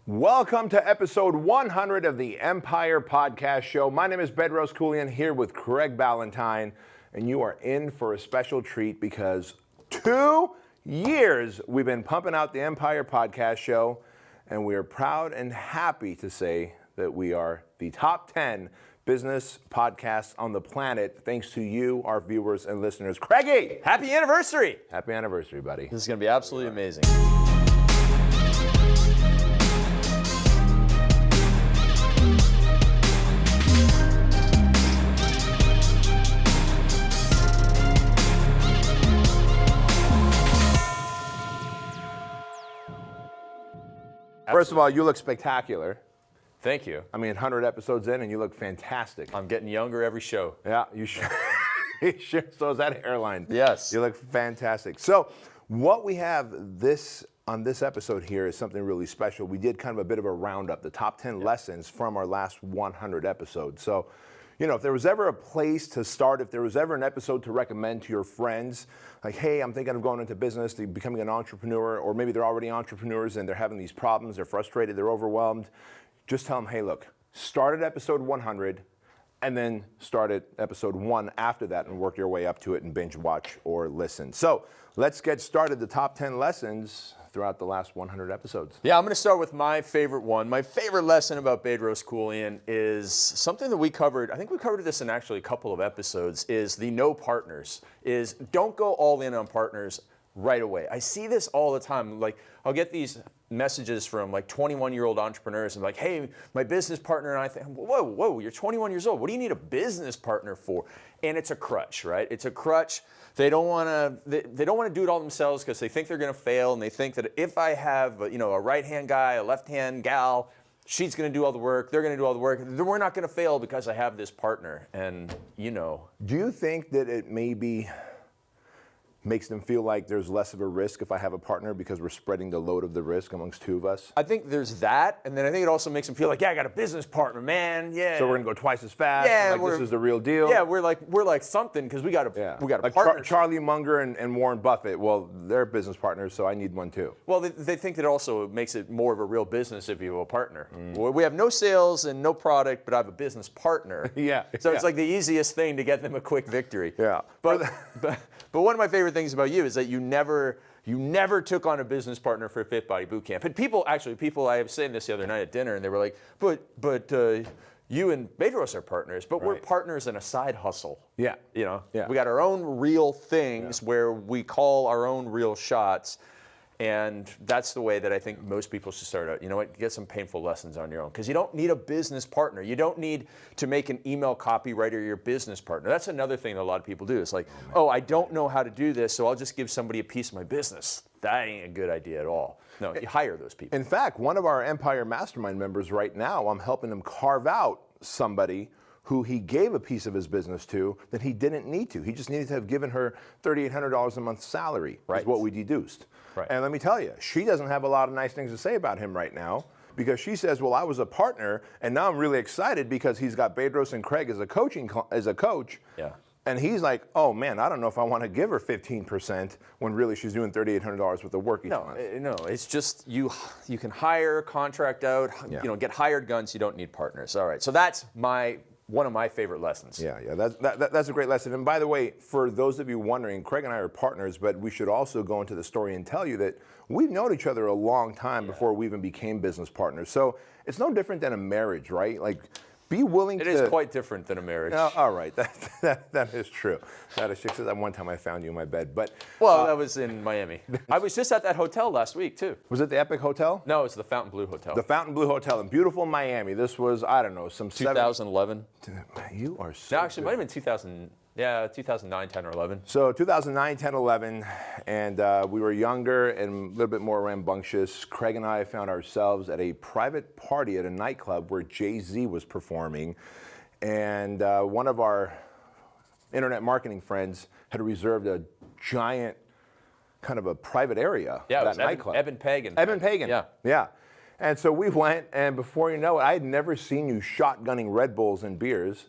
Welcome to episode 100 of the Empire Podcast Show. My name is Bedros Keuilian here with Craig Ballantyne, and you are in for a special treat because 2 years we've been pumping out the Empire Podcast Show, and we are proud and happy to say that we are the top 10 business podcasts on the planet, thanks to you, our viewers and listeners. Craigie! Happy anniversary! Happy anniversary, buddy. This is going to be absolutely amazing. First of all, you look spectacular. Thank you. I mean, 100 episodes in, and you look fantastic. I'm getting younger every show. Yeah, you should. So is that hairline. Yes. You look fantastic. So what we have on this episode here is something really special. We did kind of a bit of a roundup, the top 10 lessons from our last 100 episodes. So, you know, if there was ever a place to start, if there was ever an episode to recommend to your friends, like, hey, I'm thinking of going into business, becoming an entrepreneur, or maybe they're already entrepreneurs and they're having these problems, they're frustrated, they're overwhelmed, just tell them, hey, look, start at episode 100 and then start at episode 1 after that and work your way up to it and binge watch or listen. So let's get started. The top 10 lessons throughout the last 100 episodes. Yeah, I'm going to start with my favorite one. My favorite lesson about Bedros Keuilian is something that we covered. I think we covered this in actually a couple of episodes, is the no partners, is don't go all in on partners right away. I see this all the time. Like, I'll get these messages from like 21-year-old entrepreneurs and like, hey, my business partner and I think, whoa, you're 21 years old. What do you need a business partner for? And it's a crutch, right? It's a crutch. They don't want to do it all themselves because they think they're going to fail, and they think that if I have, a right-hand guy, a left-hand gal, she's going to do all the work, they're going to do all the work, then we're not going to fail because I have this partner. And Do you think that it maybe makes them feel like there's less of a risk if I have a partner because we're spreading the load of the risk amongst two of us? I think there's that, and then I think it also makes them feel like, yeah, I got a business partner, man. Yeah. So we're gonna go twice as fast. Yeah, this is the real deal. Yeah, we're like something because we got a like partner. Charlie Munger and Warren Buffett. Well, they're business partners, so I need one too. Well, they think that also makes it more of a real business if you have a partner. Well, we have no sales and no product, but I have a business partner. Yeah. So it's like the easiest thing to get them a quick victory. Yeah. But one of my favorite things about you is that you never took on a business partner for Fit Body Boot Camp. And people, I was saying this the other night at dinner, and they were like, but you and Bedros are partners, but we're partners in a side hustle. Yeah. We got our own real things where we call our own real shots. And that's the way that I think most people should start out. You know what? Get some painful lessons on your own, because you don't need a business partner. You don't need to make an email copywriter your business partner. That's another thing that a lot of people do. It's like, I don't know how to do this, so I'll just give somebody a piece of my business. That ain't a good idea at all. No, you hire those people. In fact, one of our Empire Mastermind members right now, I'm helping him carve out somebody who he gave a piece of his business to that he didn't need to. He just needed to have given her $3,800 a month salary, is what we deduced. Right. And let me tell you, she doesn't have a lot of nice things to say about him right now, because she says, well, I was a partner, and now I'm really excited because he's got Bedros and Craig as a coach. Yeah. And he's like, oh man, I don't know if I want to give her 15% when really she's doing $3,800 worth of work each month. No, it's just you can hire, contract out, get hired guns. You don't need partners. All right, so that's one of my favorite lessons. Yeah, that's a great lesson. And by the way, for those of you wondering, Craig and I are partners, but we should also go into the story and tell you that we've known each other a long time before we even became business partners. So it's no different than a marriage, right? Like, be willing to... It is quite different than a marriage. All right, that is true. That is true. That one time I found you in my bed, but... Well, that was in Miami. I was just at that hotel last week, too. Was it the Epic Hotel? No, it was the Fontainebleau Hotel. The Fontainebleau Hotel in beautiful Miami. This was, I don't know, some 2011. You are so No, actually, it might have been 2009, 10, or 11. So 2009, 10, 11, and we were younger and a little bit more rambunctious. Craig and I found ourselves at a private party at a nightclub where Jay-Z was performing, and one of our internet marketing friends had reserved a giant kind of a private area Yeah, at it was that nightclub. Eben Pagan. Eben Pagan. Yeah. And so we went, and before you know it, I had never seen you shotgunning Red Bulls and beers.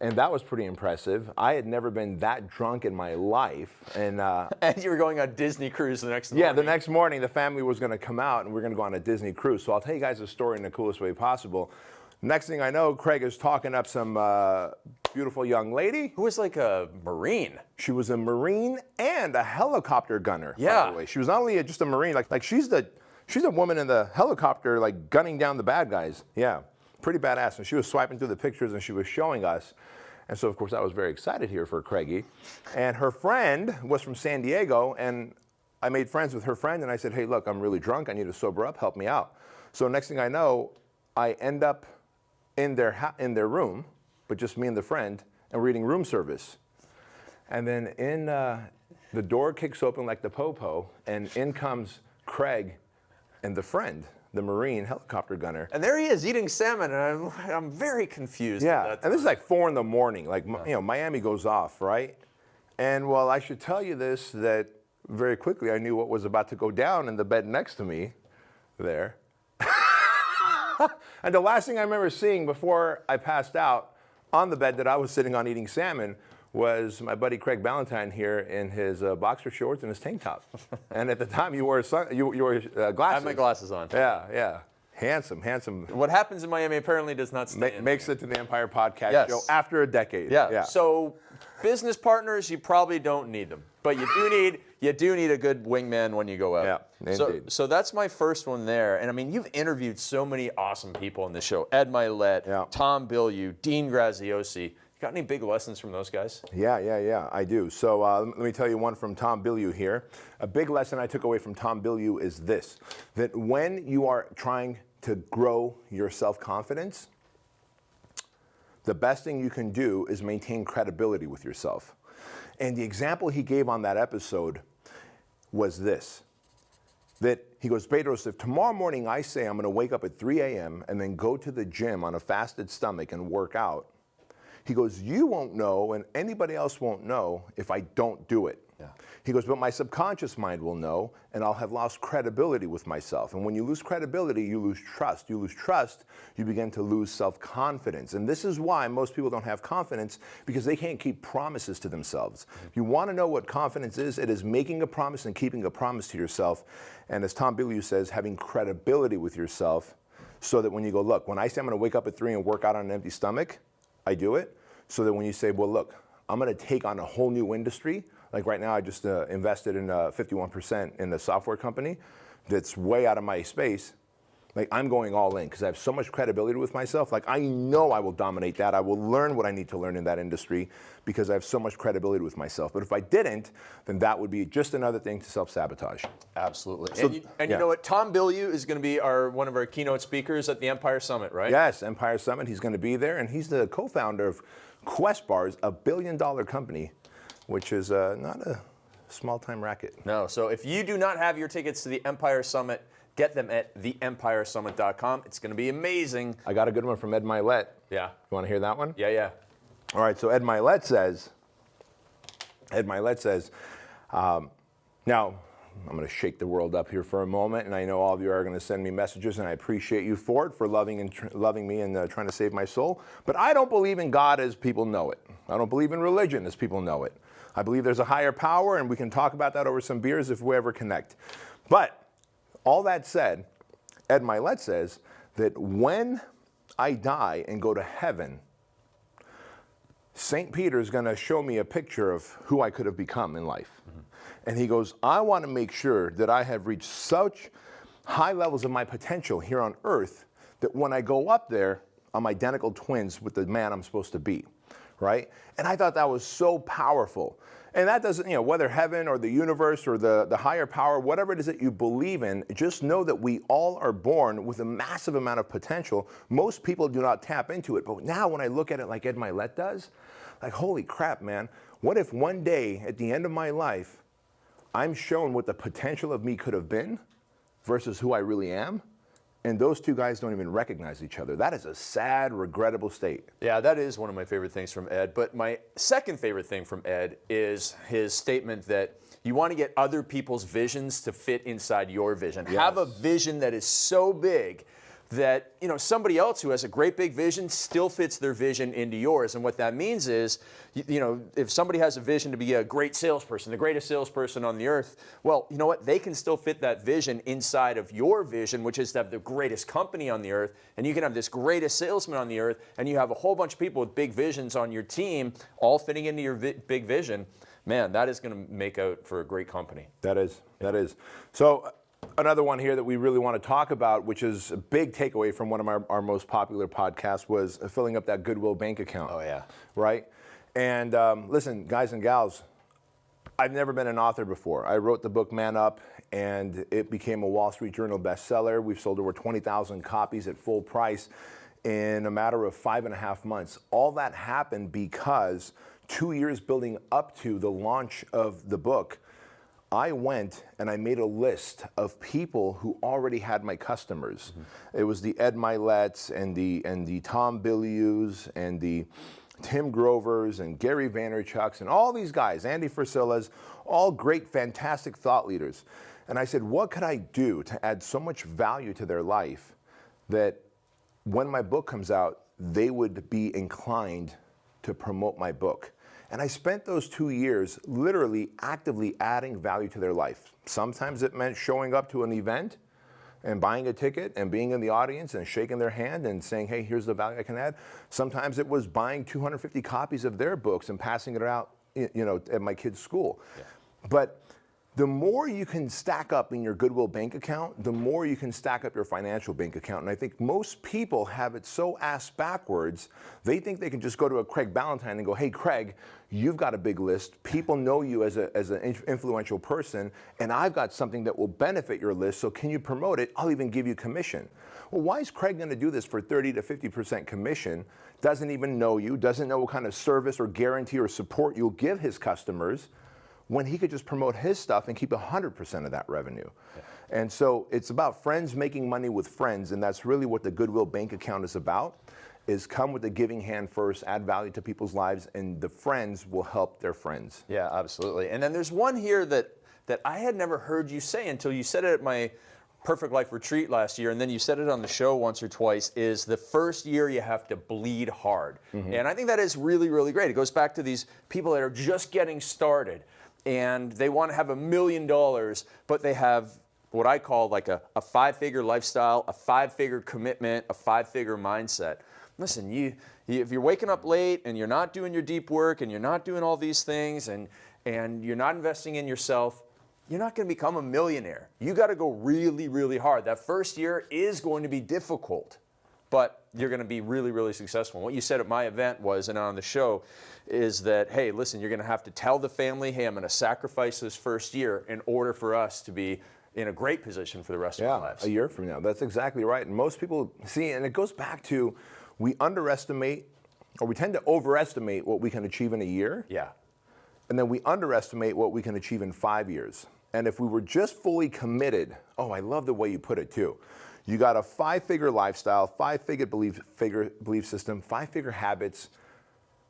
And that was pretty impressive. I had never been that drunk in my life. And And you were going on Disney cruise the next morning. yeah, the next morning the family was going to come out and we were going to go on a Disney cruise. So I'll tell you guys the story in the coolest way possible. Next thing I know, Craig is talking up some beautiful young lady. Who was like a Marine. She was a Marine and a helicopter gunner. Yeah. By the way, she was not only just a Marine, like she's a woman in the helicopter, like gunning down the bad guys. Yeah, pretty badass. And she was swiping through the pictures and she was showing us. And so of course I was very excited here for Craigie. And her friend was from San Diego, and I made friends with her friend. And I said, hey, look, I'm really drunk. I need to sober up. Help me out. So next thing I know, I end up in their room, but just me and the friend, and reading room service. And then the door kicks open like the po-po, and in comes Craig and the friend, the Marine helicopter gunner. And there he is eating salmon, and I'm very confused. Yeah, and this is like 4 in the morning, like, you know, Miami goes off, right? And well, I should tell you this, that very quickly I knew what was about to go down in the bed next to me there. And the last thing I remember seeing before I passed out on the bed that I was sitting on eating salmon was my buddy Craig Ballantyne here in his boxer shorts and his tank top. And at the time you wore glasses. I have my glasses on. Yeah, yeah. Handsome, handsome. What happens in Miami apparently does not stay in Makes it to the Empire Podcast Yes. show after a decade. Yeah. So business partners, you probably don't need them, but you do need a good wingman when you go out. Yeah, indeed. So that's my first one there. And I mean, you've interviewed so many awesome people on this show: Ed Mylett, Yeah. Tom Bilyue, Dean Graziosi. Got any big lessons from those guys? Yeah, I do. So let me tell you one from Tom Bilyue here. A big lesson I took away from Tom Bilyue is this: that when you are trying to grow your self-confidence, the best thing you can do is maintain credibility with yourself. And the example he gave on that episode was this: that he goes, Bedros, if tomorrow morning I say I'm going to wake up at 3 a.m. and then go to the gym on a fasted stomach and work out, he goes, you won't know and anybody else won't know if I don't do it. Yeah. He goes, but my subconscious mind will know, and I'll have lost credibility with myself. And when you lose credibility, you lose trust. You lose trust, you begin to lose self-confidence. And this is why most people don't have confidence, because they can't keep promises to themselves. If you want to know what confidence is, it is making a promise and keeping a promise to yourself. And as Tom Bilyue says, having credibility with yourself, so that when you go, look, when I say I'm going to wake up at 3 and work out on an empty stomach, I do it. So that when you say, well, look, I'm going to take on a whole new industry. Like right now, I just invested in 51% in a software company that's way out of my space. Like I'm going all in because I have so much credibility with myself. Like I know I will dominate that. I will learn what I need to learn in that industry because I have so much credibility with myself. But if I didn't, then that would be just another thing to self-sabotage. Absolutely. So, and you know what? Tom Bilyue is going to be one of our keynote speakers at the Empire Summit, right? Yes, Empire Summit. He's going to be there, and he's the co-founder of Quest Bars, a billion-dollar company, which is not a small-time racket. No. So if you do not have your tickets to the Empire Summit, get them at theempiresummit.com. It's going to be amazing. I got a good one from Ed Mylett. Yeah. You want to hear that one? Yeah. All right, so Ed Mylett says, now, I'm going to shake the world up here for a moment, and I know all of you are going to send me messages, and I appreciate you for it, for loving me and trying to save my soul. But I don't believe in God as people know it. I don't believe in religion as people know it. I believe there's a higher power, and we can talk about that over some beers if we ever connect. But all that said, Ed Mylett says that when I die and go to heaven, St. Peter is going to show me a picture of who I could have become in life. Mm-hmm. And he goes, I want to make sure that I have reached such high levels of my potential here on earth that when I go up there, I'm identical twins with the man I'm supposed to be, right? And I thought that was so powerful. And that doesn't, whether heaven or the universe or the higher power, whatever it is that you believe in, just know that we all are born with a massive amount of potential. Most people do not tap into it. But now when I look at it like Ed Mylett does, like, holy crap, man. What if one day at the end of my life, I'm shown what the potential of me could have been versus who I really am? And those two guys don't even recognize each other. That is a sad, regrettable state. Yeah, that is one of my favorite things from Ed. But my second favorite thing from Ed is his statement that you want to get other people's visions to fit inside your vision. Yes. Have a vision that is so big that, you know, somebody else who has a great big vision still fits their vision into yours. And what that means is, you know, if somebody has a vision to be a great salesperson, the greatest salesperson on the earth, well, you know what? They can still fit that vision inside of your vision, which is to have the greatest company on the earth. And you can have this greatest salesman on the earth, and you have a whole bunch of people with big visions on your team, all fitting into your big vision. Man, that is going to make out for a great company. That is. So another one here that we really want to talk about, which is a big takeaway from one of our most popular podcasts, was filling up that Goodwill bank account. Oh, yeah. Right? And listen, guys and gals, I've never been an author before. I wrote the book Man Up, and it became a Wall Street Journal bestseller. We've sold over 20,000 copies at full price in a matter of 5.5 months. All that happened because 2 years building up to the launch of the book, I went and I made a list of people who already had my customers. Mm-hmm. It was the Ed Myletts and the Tom Bilyues and the Tim Grovers and Gary Vaynerchuk's and all these guys, Andy Frisillas, all great, fantastic thought leaders. And I said, what could I do to add so much value to their life that when my book comes out, they would be inclined to promote my book? And I spent those 2 years literally actively adding value to their life. Sometimes it meant showing up to an event and buying a ticket and being in the audience and shaking their hand and saying, hey, here's the value I can add. Sometimes it was buying 250 copies of their books and passing it out, you know, at my kids' school. Yeah. But the more you can stack up in your Goodwill bank account, the more you can stack up your financial bank account. And I think most people have it so ass backwards, they think they can just go to a Craig Ballantyne and go, hey, Craig, you've got a big list. People know you as an influential person, and I've got something that will benefit your list, so can you promote it? I'll even give you commission. Well, why is Craig going to do this for 30 to 50% commission? Doesn't even know you, doesn't know what kind of service or guarantee or support you'll give his customers, when he could just promote his stuff and keep 100% of that revenue. Yeah. And so it's about friends making money with friends, and that's really what the Goodwill bank account is about, is come with the giving hand first, add value to people's lives, and the friends will help their friends. Yeah, absolutely. And then there's one here that I had never heard you say until you said it at my Perfect Life retreat last year, and then you said it on the show once or twice, is the first year you have to bleed hard. Mm-hmm. And I think that is really, really great. It goes back to these people that are just getting started, and they want to have $1 million, but they have what I call like a 5-figure lifestyle, a 5-figure commitment, a 5-figure mindset. Listen, if you're waking up late and you're not doing your deep work and you're not doing all these things and you're not investing in yourself, you're not going to become a millionaire. You got to go really, really hard. That first year is going to be difficult, but you're going to be really, really successful. And what you said at my event was, and on the show, is that, hey, listen, you're going to have to tell the family, hey, I'm going to sacrifice this first year in order for us to be in a great position for the rest of our lives. A year from now. That's exactly right. And most people see, and it goes back to, we underestimate, or we tend to overestimate what we can achieve in a year. Yeah. And then we underestimate what we can achieve in 5 years. And if we were just fully committed, oh, I love the way you put it too. You got a 5-figure lifestyle, 5-figure belief system, 5-figure habits,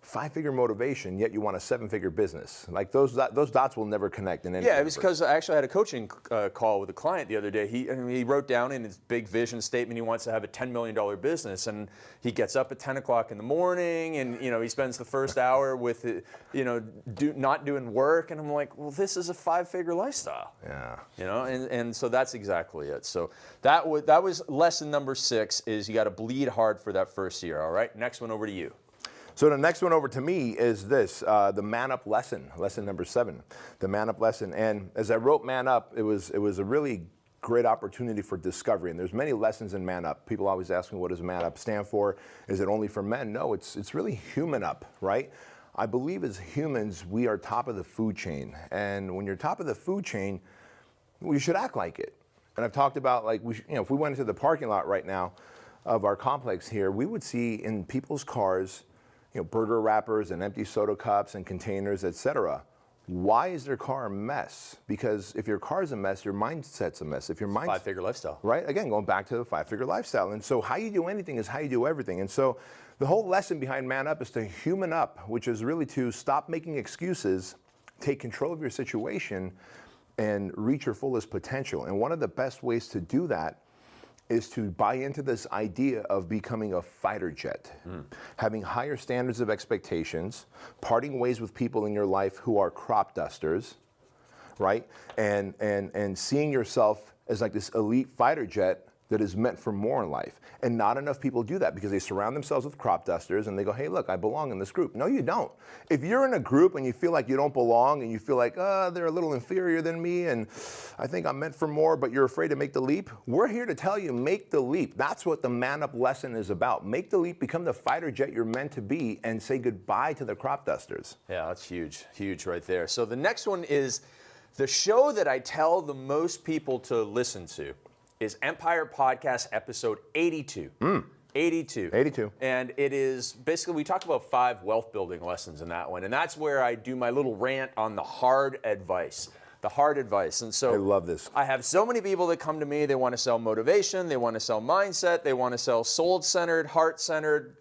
5-figure motivation, yet you want a 7-figure business. Like those dots will never connect in any. Yeah, it was because I actually had a coaching call with a client the other day. He wrote down in his big vision statement he wants to have a $10 million business, and he gets up at 10 o'clock in the morning, and he spends the first hour with not doing work, and I'm like, well, this is a 5-figure lifestyle. Yeah. And so that's exactly it. So that was lesson number 6, is you got to bleed hard for that first year. All right, next one over to you. So the next one over to me is this, the Man Up lesson, lesson number 7, the Man Up lesson. And as I wrote Man Up, it was a really great opportunity for discovery. And there's many lessons in Man Up. People always ask me, what does Man Up stand for? Is it only for men? No, it's really human up, right? I believe as humans, we are top of the food chain. And when you're top of the food chain, we should act like it. And I've talked about, like, if we went into the parking lot right now of our complex here, we would see in people's cars, burger wrappers and empty soda cups and containers, etc. Why is their car a mess? Because if your car's a mess, your mindset's a mess. If your mindset, 5-figure lifestyle. Right? Again, going back to the 5-figure lifestyle. And so how you do anything is how you do everything. And so the whole lesson behind Man Up is to human up, which is really to stop making excuses, take control of your situation, and reach your fullest potential. And one of the best ways to do that is to buy into this idea of becoming a fighter jet, having higher standards of expectations, parting ways with people in your life who are crop dusters, right? And seeing yourself as like this elite fighter jet that is meant for more in life. And not enough people do that because they surround themselves with crop dusters and they go, hey, look, I belong in this group. No, you don't. If you're in a group and you feel like you don't belong and you feel like, they're a little inferior than me and I think I'm meant for more, but you're afraid to make the leap, we're here to tell you, make the leap. That's what the Man Up lesson is about. Make the leap, become the fighter jet you're meant to be, and say goodbye to the crop dusters. Yeah, that's huge, huge right there. So the next one is the show that I tell the most people to listen to is Empire Podcast episode 82. 82. 82. And it is basically, we talk about 5 wealth building lessons in that one. And that's where I do my little rant on the hard advice. The hard advice. And so I love this. I have so many people that come to me, they want to sell motivation, they want to sell mindset, they want to sell soul-centered, heart-centered,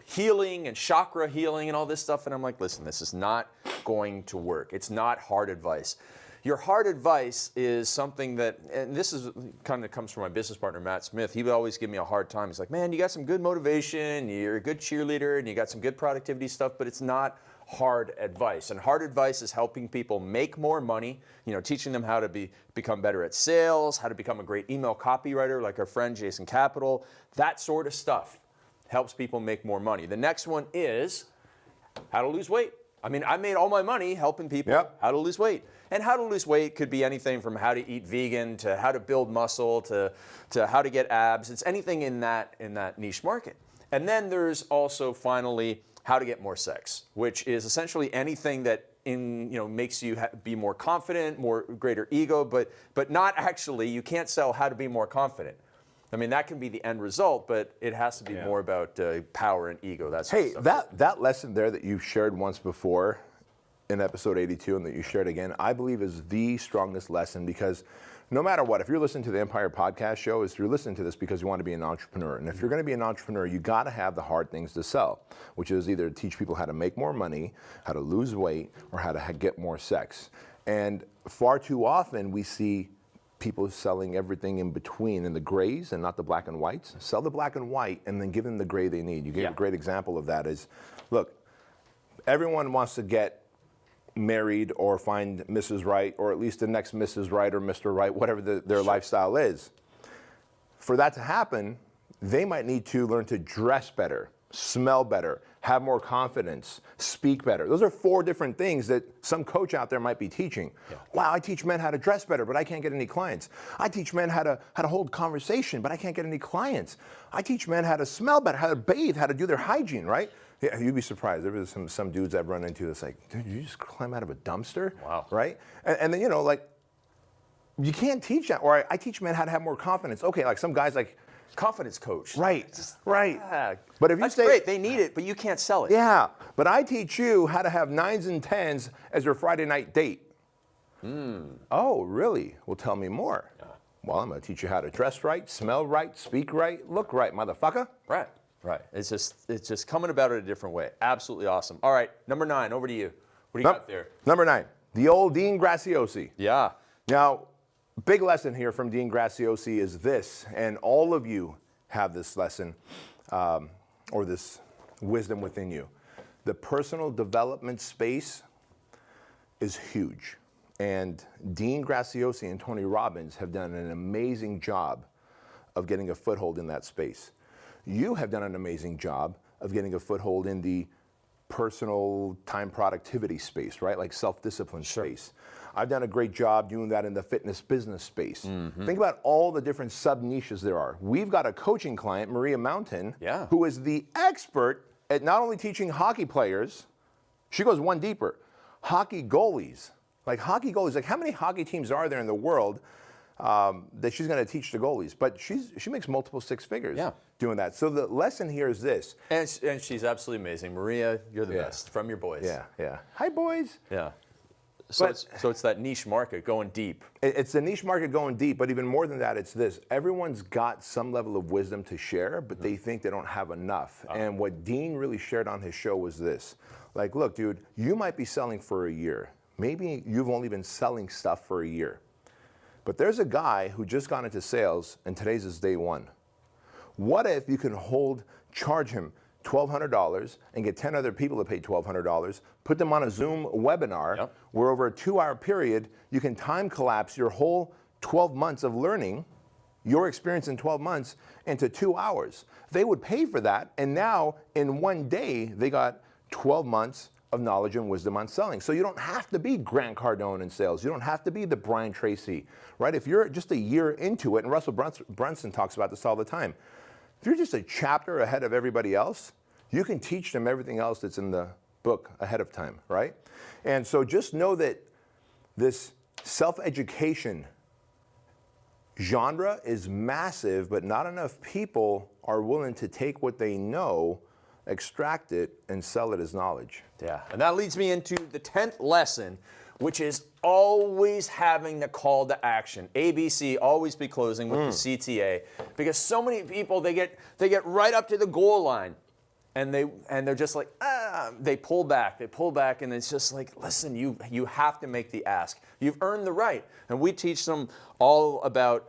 healing and chakra healing and all this stuff. And I'm like, listen, this is not going to work. It's not hard advice. Your hard advice is something that, and this is kind of comes from my business partner, Matt Smith. He would always give me a hard time. He's like, man, you got some good motivation, you're a good cheerleader, and you got some good productivity stuff, but it's not hard advice. And hard advice is helping people make more money, teaching them how to become better at sales, how to become a great email copywriter like our friend Jason Capital. That sort of stuff helps people make more money. The next one is how to lose weight. I mean, I made all my money helping people how to lose weight. And how to lose weight could be anything from how to eat vegan to how to build muscle to how to get abs. It's anything in that niche market. And then there's also finally how to get more sex, which is essentially anything that makes you be more confident, greater ego, but not actually. You can't sell how to be more confident. I mean, that can be the end result, but it has to be more about power and ego. That lesson there that you shared once before in episode 82 and that you shared again, I believe is the strongest lesson, because no matter what, if you're listening to the Empire Podcast show, you're listening to this because you want to be an entrepreneur. And if you're going to be an entrepreneur, you got to have the hard things to sell, which is either to teach people how to make more money, how to lose weight, or how to get more sex. And far too often we see people selling everything in between, in the grays and not the black and whites. Sell the black and white and then give them the gray they need. You gave a great example of that is, look, everyone wants to get married or find Mrs. Right, or at least the next Mrs. Right or Mr. Right, whatever their lifestyle is. For that to happen, they might need to learn to dress better, smell better, have more confidence, speak better. Those are 4 different things that some coach out there might be teaching. Wow, I teach men how to dress better, but I can't get any clients. I teach men how to hold conversation, but I can't get any clients. I teach men how to smell better, how to bathe, how to do their hygiene, right? Yeah, you'd be surprised. There was some dudes I've run into that's like, dude, you just climb out of a dumpster? Wow. Right? And then, you can't teach that. Or I teach men how to have more confidence. Okay, like some guys like, confidence coach. Right. Yeah. But if you That's say, great, they need it, but you can't sell it. Yeah, but I teach you how to have 9s and 10s as your Friday night date. Oh, really? Well, tell me more. Well, I'm going to teach you how to dress right, smell right, speak right, look right, motherfucker. Right. It's just coming about it a different way. Absolutely awesome. All right, number 9, over to you. What do you got there? Number 9, the old Dean Graziosi. Yeah. Now, big lesson here from Dean Graziosi is this, and all of you have this lesson or this wisdom within you. The personal development space is huge. And Dean Graziosi and Tony Robbins have done an amazing job of getting a foothold in that space. You have done an amazing job of getting a foothold in the personal time productivity space, right? Like self-discipline space. I've done a great job doing that in the fitness business space. Think about all the different sub-niches there are. We've got a coaching client, Maria Mountain, who is the expert at not only teaching hockey players, she goes one deeper, hockey goalies. Like how many hockey teams are there in the world that she's going to teach the goalies? But she makes multiple 6 figures doing that. So the lesson here is this. And she's absolutely amazing. Maria, you're the best, from your boys. Yeah. Hi, boys. Yeah. So it's that niche market going deep. It's the niche market going deep, but even more than that, it's this. Everyone's got some level of wisdom to share, but they think they don't have enough. And what Dean really shared on his show was this. Like, look, dude, you might be selling for a year. Maybe you've only been selling stuff for a year. But there's a guy who just got into sales, and today's his day 1. What if you can charge him $1,200 and get 10 other people to pay $1,200, put them on a Zoom webinar where over a 2-hour period, you can time collapse your whole 12 months of learning, your experience in 12 months, into 2 hours. They would pay for that, and now in one day, they got 12 months of knowledge and wisdom on selling. So you don't have to be Grant Cardone in sales. You don't have to be the Brian Tracy, right? If you're just a year into it, and Russell Brunson talks about this all the time, if you're just a chapter ahead of everybody else, you can teach them everything else that's in the book ahead of time, right? And so just know that this self-education genre is massive, but not enough people are willing to take what they know, extract it, and sell it as knowledge. Yeah, and that leads me into the 10th lesson, which is always having the call to action. ABC, always be closing with the CTA, because so many people, they get right up to the goal line, and they're just like, they pull back, and it's just like, listen, you have to make the ask. You've earned the right. And we teach them all about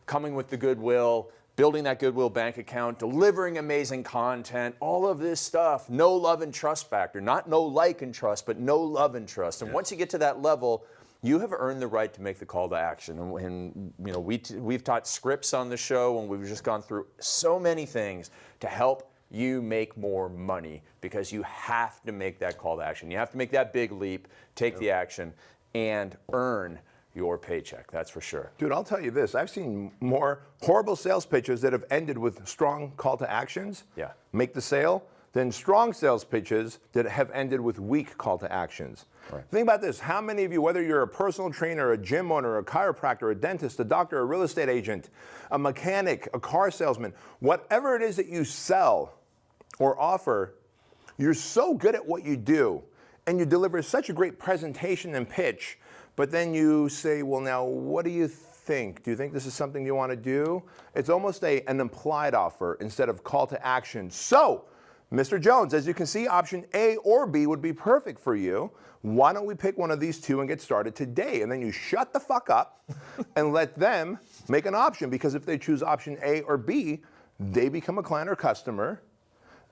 coming with the Goodwill, building that Goodwill bank account, delivering amazing content, all of this stuff. No love and trust factor. Not no like and trust, but no love and trust. And once you get to that level, you have earned the right to make the call to action. And you know, we've taught scripts on the show, and we've just gone through so many things to help you make more money, because you have to make that call to action. You have to make that big leap, take the action, and earn your paycheck. That's for sure. Dude, I'll tell you this. I've seen more horrible sales pitches that have ended with strong call to actions, make the sale, than strong sales pitches that have ended with weak call to actions. Right. Think about this. How many of you, whether you're a personal trainer, a gym owner, a chiropractor, a dentist, a doctor, a real estate agent, a mechanic, a car salesman, whatever it is that you sell or offer, you're so good at what you do, and you deliver such a great presentation and pitch, but then you say, well, now, what do you think? Do you think this is something you want to do? It's almost an implied offer instead of call to action. So, Mr. Jones, as you can see, option A or B would be perfect for you. Why don't we pick one of these two and get started today? And then you shut the fuck up and let them make an option, because if they choose option A or B, they become a client or customer,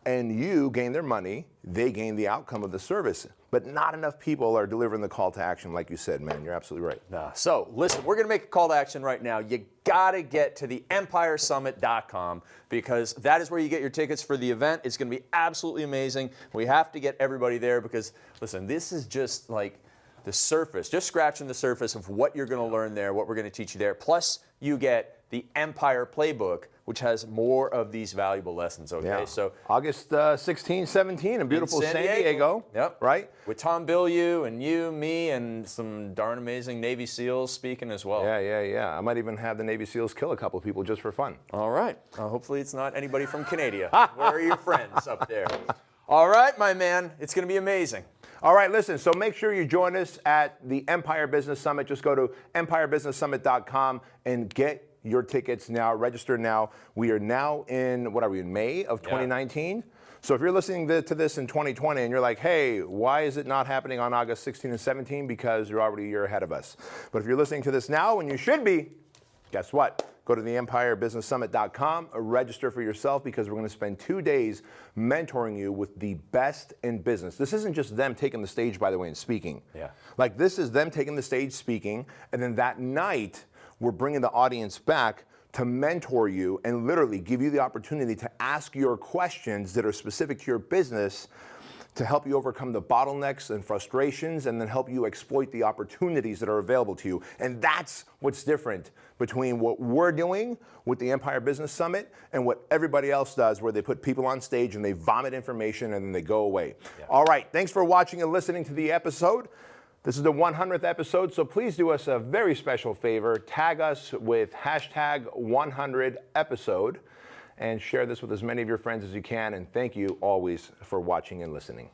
and you gain their money, they gain the outcome of the service. But not enough people are delivering the call to action, like you said, man. You're absolutely right. So listen, we're going to make a call to action right now. You got to get to the EmpireSummit.com, because that is where you get your tickets for the event. It's going to be absolutely amazing. We have to get everybody there, because, listen, this is just like the surface, just scratching the surface of what you're going to learn there, what we're going to teach you there. Plus, you get the Empire Playbook, which has more of these valuable lessons, okay? Yeah. So August 16, 17 in beautiful San Diego. Yep. Right? With Tom Bilyue and you, me, and some darn amazing Navy SEALs speaking as well. Yeah. I might even have the Navy SEALs kill a couple of people just for fun. All right. Hopefully it's not anybody from Canada. Where are your friends up there? All right, my man. It's going to be amazing. All right, listen, so make sure you join us at the Empire Business Summit. Just go to empirebusinesssummit.com and get your tickets now. Register now. We are now in, in May of 2019? Yeah. So if you're listening to this in 2020 and you're like, hey, why is it not happening on August 16 and 17? Because you're already a year ahead of us. But if you're listening to this now, and you should be, guess what? Go to the empirebusinesssummit.com, register for yourself, because we're going to spend 2 days mentoring you with the best in business. This isn't just them taking the stage, by the way, and speaking. Yeah. Like, this is them taking the stage, speaking, and then that night, we're bringing the audience back to mentor you and literally give you the opportunity to ask your questions that are specific to your business, to help you overcome the bottlenecks and frustrations, and then help you exploit the opportunities that are available to you. And that's what's different between what we're doing with the Empire Business Summit and what everybody else does, where they put people on stage and they vomit information and then they go away. Yeah. All right, thanks for watching and listening to the episode. This is the 100th episode, so please do us a very special favor. Tag us with #100episode and share this with as many of your friends as you can. And thank you always for watching and listening.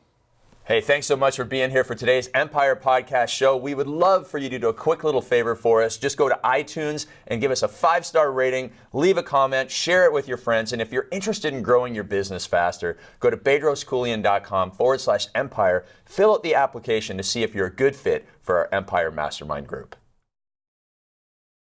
Hey, thanks so much for being here for today's Empire Podcast Show. We would love for you to do a quick little favor for us. Just go to iTunes and give us a 5-star rating, leave a comment, share it with your friends. And if you're interested in growing your business faster, go to bedroskeuilian.com/empire, fill out the application to see if you're a good fit for our Empire Mastermind group.